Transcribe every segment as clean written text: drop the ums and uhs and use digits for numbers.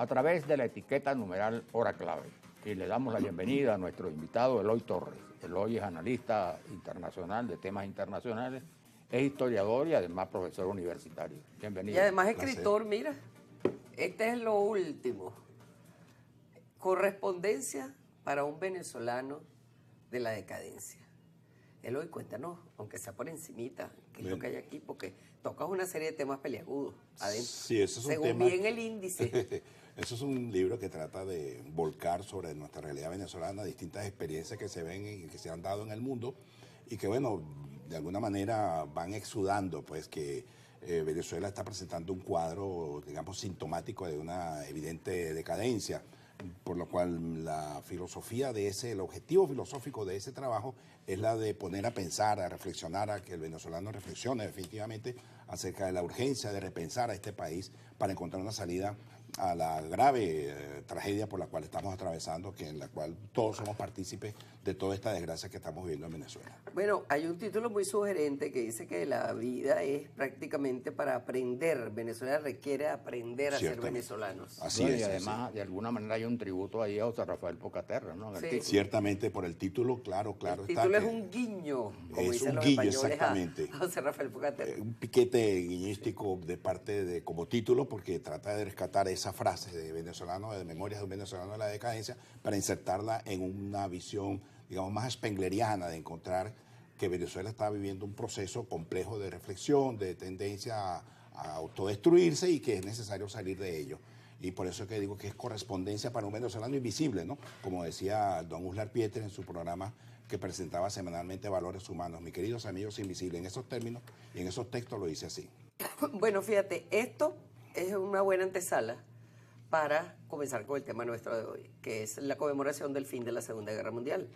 a través de la etiqueta numeral hora clave. Y le damos la bienvenida a nuestro invitado Eloy Torres. Eloy es analista internacional de temas internacionales, es historiador y además profesor universitario. Bienvenido. Y además escritor, mira, este es lo último. Correspondencia para un venezolano de la decadencia. Eloy, cuéntanos, aunque sea por encimita, qué es lo que hay aquí, porque tocas una serie de temas peliagudos adentro. Sí, eso es un según tema, bien el índice. Eso es un libro que trata de volcar sobre nuestra realidad venezolana, distintas experiencias que se ven y que se han dado en el mundo y que, bueno, de alguna manera van exudando, pues, que Venezuela está presentando un cuadro, digamos, sintomático de una evidente decadencia, por lo cual la filosofía de el objetivo filosófico de ese trabajo es la de poner a pensar, a reflexionar, a que el venezolano reflexione definitivamente acerca de la urgencia de repensar a este país para encontrar una salida a la grave tragedia por la cual estamos atravesando, en la cual todos somos partícipes de toda esta desgracia que estamos viviendo en Venezuela. Bueno, hay un título muy sugerente que dice que la vida es prácticamente para aprender. Venezuela requiere aprender a ser venezolanos. Así es. Y además, de alguna manera, hay un tributo ahí a José Rafael Pocaterra, ¿no? Sí. Ciertamente, por el título, claro. El título es un guiño, como dicen los españoles, exactamente. a José Rafael Pocaterra. Un piquete guiñístico de parte de como título, porque trata de rescatar esa frase de venezolano, de Memorias de un venezolano de la decadencia, para insertarla en una visión, digamos, más spengleriana, de encontrar que Venezuela está viviendo un proceso complejo de reflexión, de tendencia a autodestruirse y que es necesario salir de ello. Y por eso es que digo que es correspondencia para un venezolano invisible, ¿no? Como decía don Uslar Pieter en su programa que presentaba semanalmente Valores Humanos. Mis queridos amigos invisibles, en esos términos y en esos textos lo dice así. Bueno, fíjate, esto es una buena antesala para comenzar con el tema nuestro de hoy, que es la conmemoración del fin de la Segunda Guerra Mundial.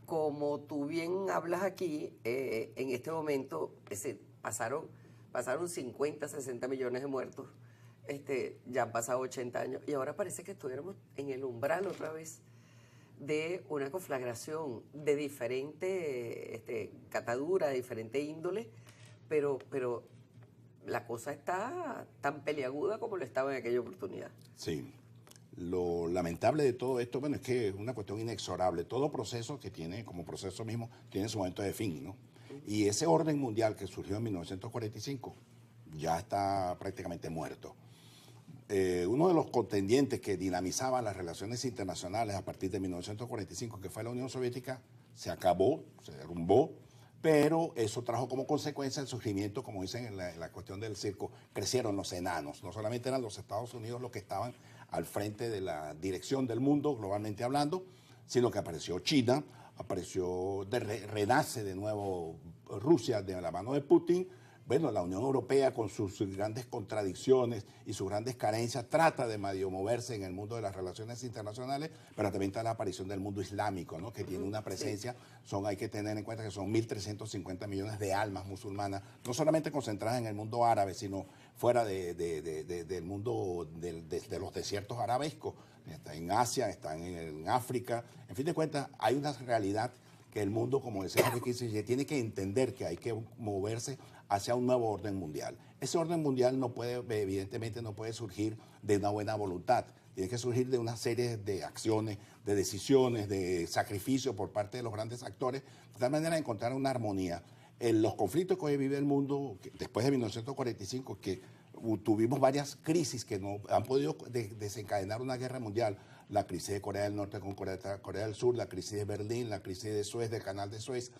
Como tú bien hablas aquí, en este momento pasaron 50, 60 millones de muertos, ya han pasado 80 años, y ahora parece que estuviéramos en el umbral otra vez de una conflagración de diferente catadura, de diferente índole, pero la cosa está tan peliaguda como lo estaba en aquella oportunidad. Sí. Lo lamentable de todo esto, bueno, es que es una cuestión inexorable. Todo proceso que tiene, como proceso mismo, tiene su momento de fin, ¿no? Y ese orden mundial que surgió en 1945 ya está prácticamente muerto. Uno de los contendientes que dinamizaba las relaciones internacionales a partir de 1945, que fue la Unión Soviética, se acabó, se derrumbó, pero eso trajo como consecuencia el surgimiento, como dicen en la cuestión del circo, crecieron los enanos. No solamente eran los Estados Unidos los que estaban al frente de la dirección del mundo, globalmente hablando, sino que apareció China, renace de nuevo Rusia de la mano de Putin. Bueno, la Unión Europea con sus grandes contradicciones y sus grandes carencias trata de medio moverse en el mundo de las relaciones internacionales, pero también está la aparición del mundo islámico, ¿no? Que tiene una presencia, hay que tener en cuenta que son 1.350 millones de almas musulmanas, no solamente concentradas en el mundo árabe, sino fuera del mundo de los desiertos arabescos. Está en Asia, están en África. En fin de cuentas, hay una realidad que el mundo, como decía Henry Kissinger, tiene que entender que hay que moverse hacia un nuevo orden mundial. Ese orden mundial evidentemente no puede surgir de una buena voluntad. Tiene que surgir de una serie de acciones, de decisiones, de sacrificios por parte de los grandes actores, de tal manera de encontrar una armonía. En los conflictos que hoy vive el mundo, después de 1945, que tuvimos varias crisis que no han podido desencadenar una guerra mundial. La crisis de Corea del Norte con Corea del Sur, la crisis de Berlín, la crisis de Suez, del canal de Suez,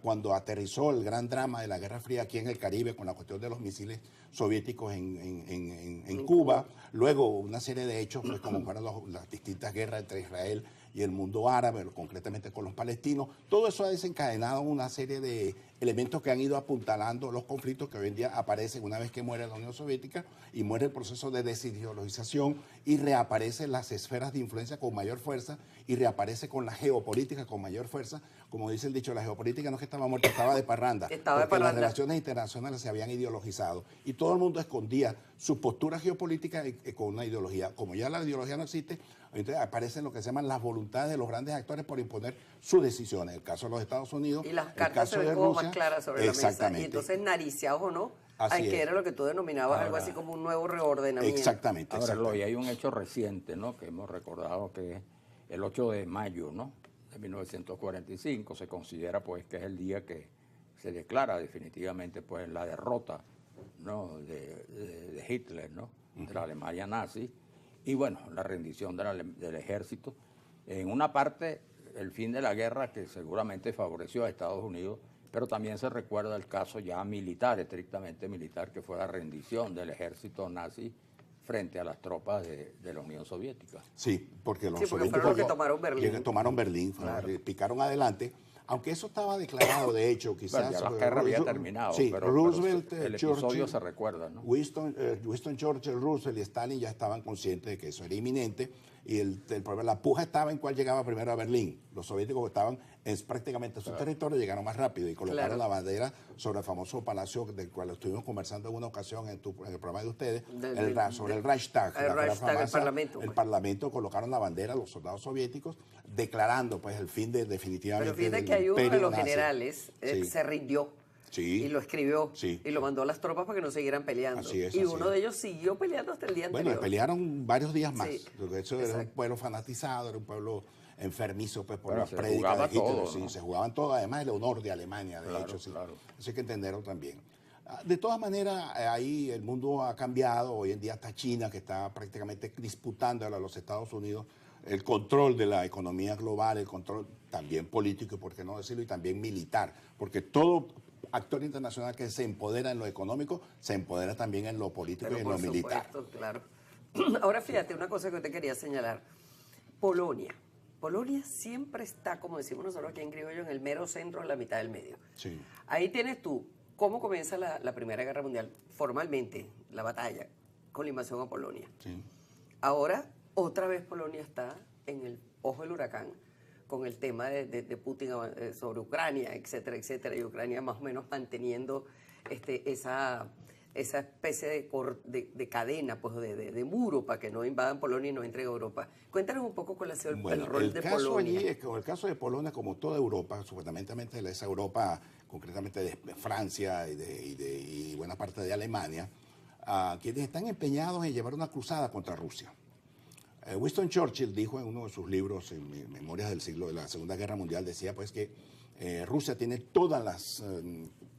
cuando aterrizó el gran drama de la Guerra Fría aquí en el Caribe con la cuestión de los misiles soviéticos en Cuba, luego una serie de hechos pues, como fueron las distintas guerras entre Israel y el mundo árabe, concretamente con los palestinos. Todo eso ha desencadenado una serie de elementos que han ido apuntalando los conflictos que hoy en día aparecen una vez que muere la Unión Soviética y muere el proceso de desideologización y reaparecen las esferas de influencia con mayor fuerza y reaparece con la geopolítica con mayor fuerza. Como dice el dicho, la geopolítica no es que estaba muerta, estaba de parranda. Porque las relaciones internacionales se habían ideologizado y todo el mundo escondía su postura geopolítica con una ideología. Como ya la ideología no existe, entonces aparecen lo que se llaman las voluntades de los grandes actores por imponer sus decisiones. El caso de los Estados Unidos, y las el cartas caso se ven de como Rusia, más claras sobre la mesa. Y entonces, nariciados o no, Así que es. era lo que tú denominabas algo así como un nuevo reordenamiento. Exactamente. Ahora, exactamente. Eloy, hay un hecho reciente, ¿no?, que hemos recordado, que es el 8 de mayo, ¿no?, de 1945. Se considera, pues, que es el día que se declara definitivamente, pues, la derrota, ¿no?, de Hitler, ¿no?, de la Alemania nazi, y bueno, la rendición del ejército. En una parte, el fin de la guerra, que seguramente favoreció a Estados Unidos, pero también se recuerda el caso ya militar, estrictamente militar, que fue la rendición del ejército nazi frente a las tropas de la Unión Soviética. Sí, porque los fueron soviéticos los que tomaron Berlín. Tomaron Berlín, picaron adelante, aunque eso estaba declarado, de hecho, quizás... Bueno, ya la guerra había terminado, sí, pero Roosevelt, el Churchill, episodio se recuerda, ¿no? Winston Churchill, Roosevelt y Stalin ya estaban conscientes de que eso era inminente, y la puja estaba en cuál llegaba primero a Berlín. Los soviéticos estaban prácticamente en su territorio, llegaron más rápido y colocaron la bandera sobre el famoso palacio del cual estuvimos conversando en una ocasión en el programa de ustedes, sobre el Reichstag. El Parlamento. El Parlamento, colocaron la bandera, los soldados soviéticos, declarando, pues, el fin definitivamente Pero fíjate del que hay uno de imperio los nazi. generales Sí. se rindió. Sí. Y lo escribió. Sí. Y lo mandó a las tropas para que no siguieran peleando. Así es, y así uno de ellos siguió peleando hasta el día Bueno, anterior. pelearon varios días más. Sí, Porque eso era un exacto. pueblo fanatizado, era un pueblo enfermizo, pues, por Bueno, las se prédicas jugaba de Hitler. todo, Sí, ¿no? se jugaban todo, además el honor de Alemania, de Claro, hecho. Sí. claro. Eso hay que entenderlo también. De todas maneras, ahí el mundo ha cambiado. Hoy en día está China, que está prácticamente disputando a los Estados Unidos el control de la economía global, el control también político, y por qué no decirlo, y también militar, porque todo actor internacional que se empodera en lo económico, se empodera también en lo político Pero y en por lo militar. supuesto, claro. Ahora fíjate, una cosa que te quería señalar. Polonia. Polonia siempre está, como decimos nosotros aquí en criollo, en el mero centro, en la mitad del medio. Sí. Ahí tienes tú cómo comienza la Primera Guerra Mundial, formalmente, la batalla, con la invasión a Polonia. Sí. Ahora, otra vez Polonia está en el ojo del huracán con el tema de Putin sobre Ucrania, etcétera, etcétera, y Ucrania más o menos manteniendo esa especie de cadena, pues de muro para que no invadan Polonia y no entren a Europa. Cuéntanos un poco cuál ha sido el rol de caso Polonia. allí es que el caso de Polonia, como toda Europa, supuestamente esa Europa, concretamente de Francia y buena parte de Alemania, quienes están empeñados en llevar una cruzada contra Rusia. Winston Churchill dijo en uno de sus libros, en Memorias del siglo de la Segunda Guerra Mundial, decía pues que Rusia tiene todas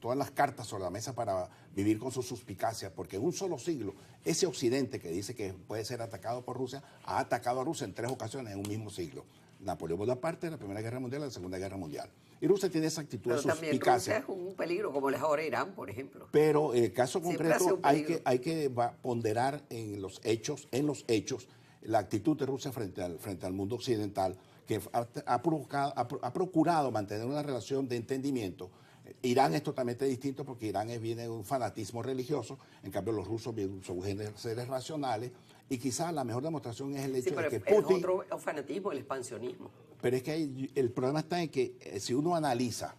las cartas sobre la mesa para vivir con su suspicacia, porque en un solo siglo, ese occidente que dice que puede ser atacado por Rusia, ha atacado a Rusia en 3 ocasiones en un mismo siglo. Napoleón Bonaparte, la Primera Guerra Mundial y la Segunda Guerra Mundial. Y Rusia tiene esa actitud Pero de también suspicacia. Rusia es un peligro, como es ahora Irán, por ejemplo. Pero en el caso Siempre ha sido concreto un peligro. hay que ponderar en los hechos, la actitud de Rusia frente al mundo occidental, que ha procurado mantener una relación de entendimiento. Irán es totalmente distinto porque Irán viene de un fanatismo religioso, en cambio los rusos son seres racionales, y quizás la mejor demostración es el hecho Sí, de pero que es Putin... otro fanatismo, el expansionismo. Pero es que el problema está en que si uno analiza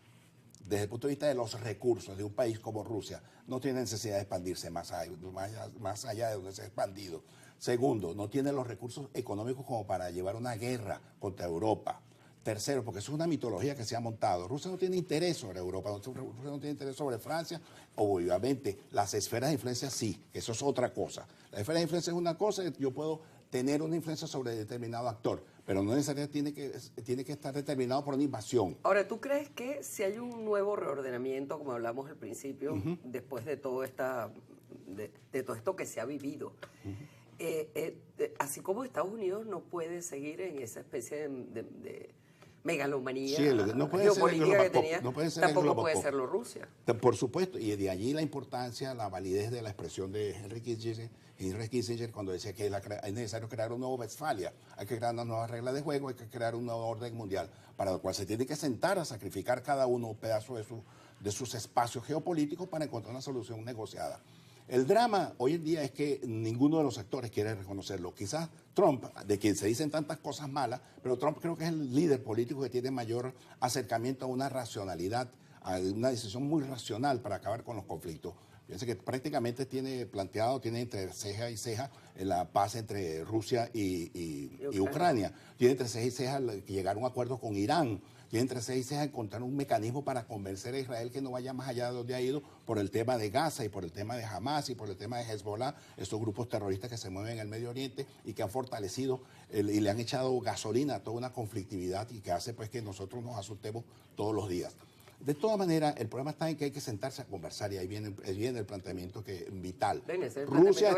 desde el punto de vista de los recursos de un país como Rusia, no tiene necesidad de expandirse más allá de donde se ha expandido. Segundo, no tiene los recursos económicos como para llevar una guerra contra Europa. Tercero, porque eso es una mitología que se ha montado. Rusia no tiene interés sobre Europa, Rusia no tiene interés sobre Francia. Obviamente, las esferas de influencia sí, que eso es otra cosa. La esfera de influencia es una cosa, yo puedo tener una influencia sobre determinado actor, pero no necesariamente tiene que estar determinado por una invasión. Ahora, ¿tú crees que si hay un nuevo reordenamiento, como hablamos al principio, después de todo de todo esto que se ha vivido, así como Estados Unidos no puede seguir en esa especie de megalomanía no puede geopolítica ser que tenía, no puede ser tampoco puede serlo Rusia? Por supuesto, y de allí la importancia, la validez de la expresión de Henry Kissinger cuando decía que es necesario crear un nuevo Westfalia, hay que crear una nueva regla de juego, hay que crear un nuevo orden mundial, para lo cual se tiene que sentar a sacrificar cada uno un pedazo de sus espacios geopolíticos para encontrar una solución negociada. El drama hoy en día es que ninguno de los actores quiere reconocerlo. Quizás Trump, de quien se dicen tantas cosas malas, pero Trump creo que es el líder político que tiene mayor acercamiento a una racionalidad, a una decisión muy racional para acabar con los conflictos. Fíjense que prácticamente tiene entre ceja y ceja la paz entre Rusia y Ucrania. Tiene entre ceja y ceja llegar a un acuerdo con Irán. Tiene entre ceja y ceja encontrar un mecanismo para convencer a Israel que no vaya más allá de donde ha ido por el tema de Gaza y por el tema de Hamas y por el tema de Hezbollah, estos grupos terroristas que se mueven en el Medio Oriente y que han fortalecido y le han echado gasolina a toda una conflictividad y que hace pues que nosotros nos asustemos todos los días. De todas maneras, el problema está en que hay que sentarse a conversar y ahí viene el planteamiento vital. Rusia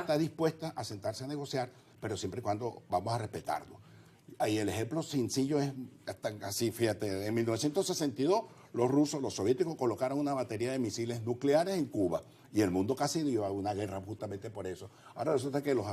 está dispuesta a sentarse a negociar, pero siempre y cuando vamos a respetarlo. Ahí el ejemplo sencillo es así, fíjate, en 1962 los soviéticos colocaron una batería de misiles nucleares en Cuba y el mundo casi dio a una guerra justamente por eso. Ahora resulta que los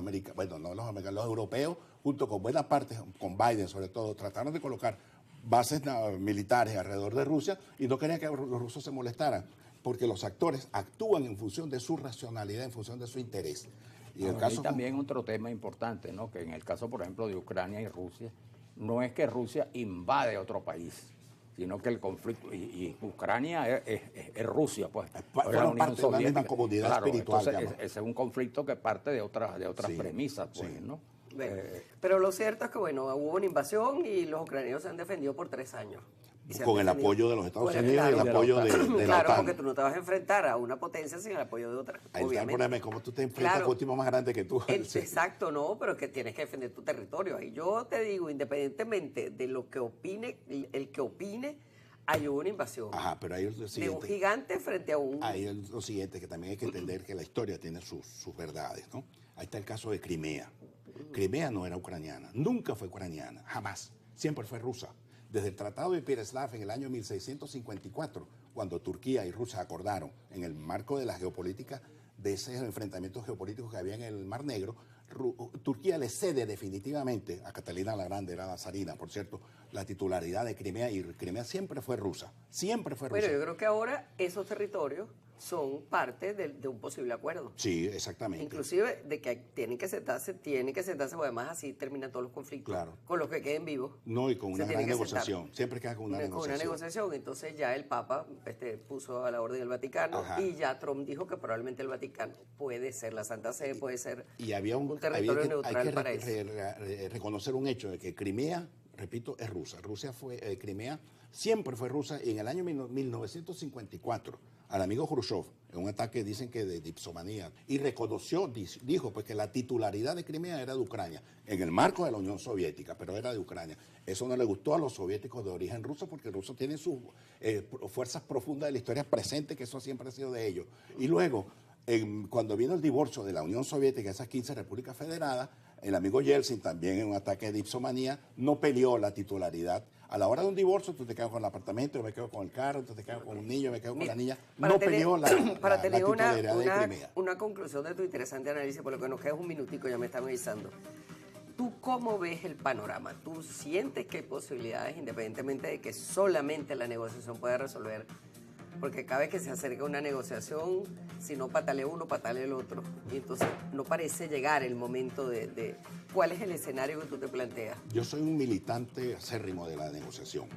europeos, junto con buena parte, con Biden sobre todo, trataron de colocar bases militares alrededor de Rusia y no querían que los rusos se molestaran, porque los actores actúan en función de su racionalidad, en función de su interés. Y el caso también otro tema importante, ¿no? Que en el caso, por ejemplo, de Ucrania y Rusia, no es que Rusia invade otro país, sino que el conflicto, y Ucrania es Rusia, pues. Fueron parte de una misma comunidad espiritual. Entonces, ese es un conflicto que parte de otras premisas, pues, sí. ¿no? Pero lo cierto es que, bueno, hubo una invasión y los ucranianos se han defendido por 3 años. Con el apoyo de los Estados Unidos y el apoyo de la OTAN. Claro, porque tú no te vas a enfrentar a una potencia sin el apoyo de otra. Ahí está el problema, ¿cómo tú te enfrentas con un tipo más grande que tú? Exacto, no, pero es que tienes que defender tu territorio. Y yo te digo, independientemente de lo que opine, el que opine, hay una invasión. Ajá, pero ahí es lo siguiente. De un gigante frente a un... Ahí es lo siguiente, que también hay que entender que la historia tiene sus verdades, ¿no? Ahí está el caso de Crimea. Crimea no era ucraniana, nunca fue ucraniana, jamás, siempre fue rusa. Desde el Tratado de Pereslav en el año 1654, cuando Turquía y Rusia acordaron en el marco de la geopolítica, de esos enfrentamientos geopolíticos que había en el Mar Negro, Turquía le cede definitivamente a Catalina la Grande, era la zarina, por cierto, la titularidad de Crimea, y Crimea siempre fue rusa, siempre fue rusa. Bueno, yo creo que ahora esos territorios son parte de un posible acuerdo. Sí, exactamente. Inclusive de que tienen que sentarse, porque además así terminan todos los conflictos. Claro. Con los que queden vivos. No, y con una gran negociación. Siempre queda con una negociación. Con una negociación. Entonces ya el Papa puso a la orden el Vaticano. Ajá. Y ya Trump dijo que probablemente el Vaticano puede ser, la Santa Sede puede ser y había un territorio neutral para eso. Hay que reconocer un hecho de que Crimea, repito, es rusa. Crimea siempre fue rusa, y en el año 1954 al amigo Khrushchev, en un ataque dicen que de dipsomanía, y dijo pues que la titularidad de Crimea era de Ucrania, en el marco de la Unión Soviética, pero era de Ucrania. Eso no le gustó a los soviéticos de origen ruso, porque los rusos tienen sus fuerzas profundas de la historia presente, que eso siempre ha sido de ellos. Y luego, cuando vino el divorcio de la Unión Soviética, esas 15 repúblicas federadas, el amigo Yeltsin, también en un ataque de dipsomanía, no peleó la titularidad. A la hora de un divorcio, tú te quedas con el apartamento, yo me quedo con el carro, tú te quedas con un niño, yo me quedo con la niña. No peleó la titularidad de Crimea. Una conclusión de tu interesante análisis, por lo que nos queda un minutico, ya me están avisando. ¿Tú cómo ves el panorama? ¿Tú sientes que hay posibilidades, independientemente de que solamente la negociación pueda resolver? Porque cada vez que se acerca una negociación, si no patalea uno, patalea el otro. Y entonces no parece llegar el momento de cuál es el escenario que tú te planteas. Yo soy un militante acérrimo de la negociación.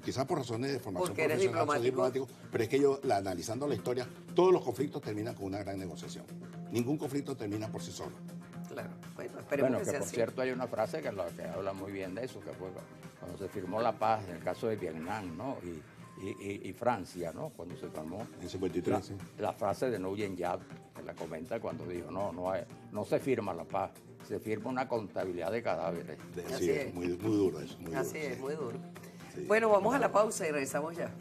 Quizás por razones de formación porque profesional, soy diplomático, pero es que yo, analizando la historia, todos los conflictos terminan con una gran negociación. Ningún conflicto termina por sí solo. Claro, bueno, esperemos que sea por así. Cierto, hay una frase que habla muy bien de eso, que fue cuando se firmó la paz en el caso de Vietnam, ¿no? Y Francia, ¿no? Cuando se firmó en 53, la frase de Nguyen Yap, que la comenta cuando dijo, no se firma la paz, se firma una contabilidad de cadáveres. Así es, muy duro eso. Muy duro. Muy duro. Sí. Bueno, vamos a la pausa y regresamos ya.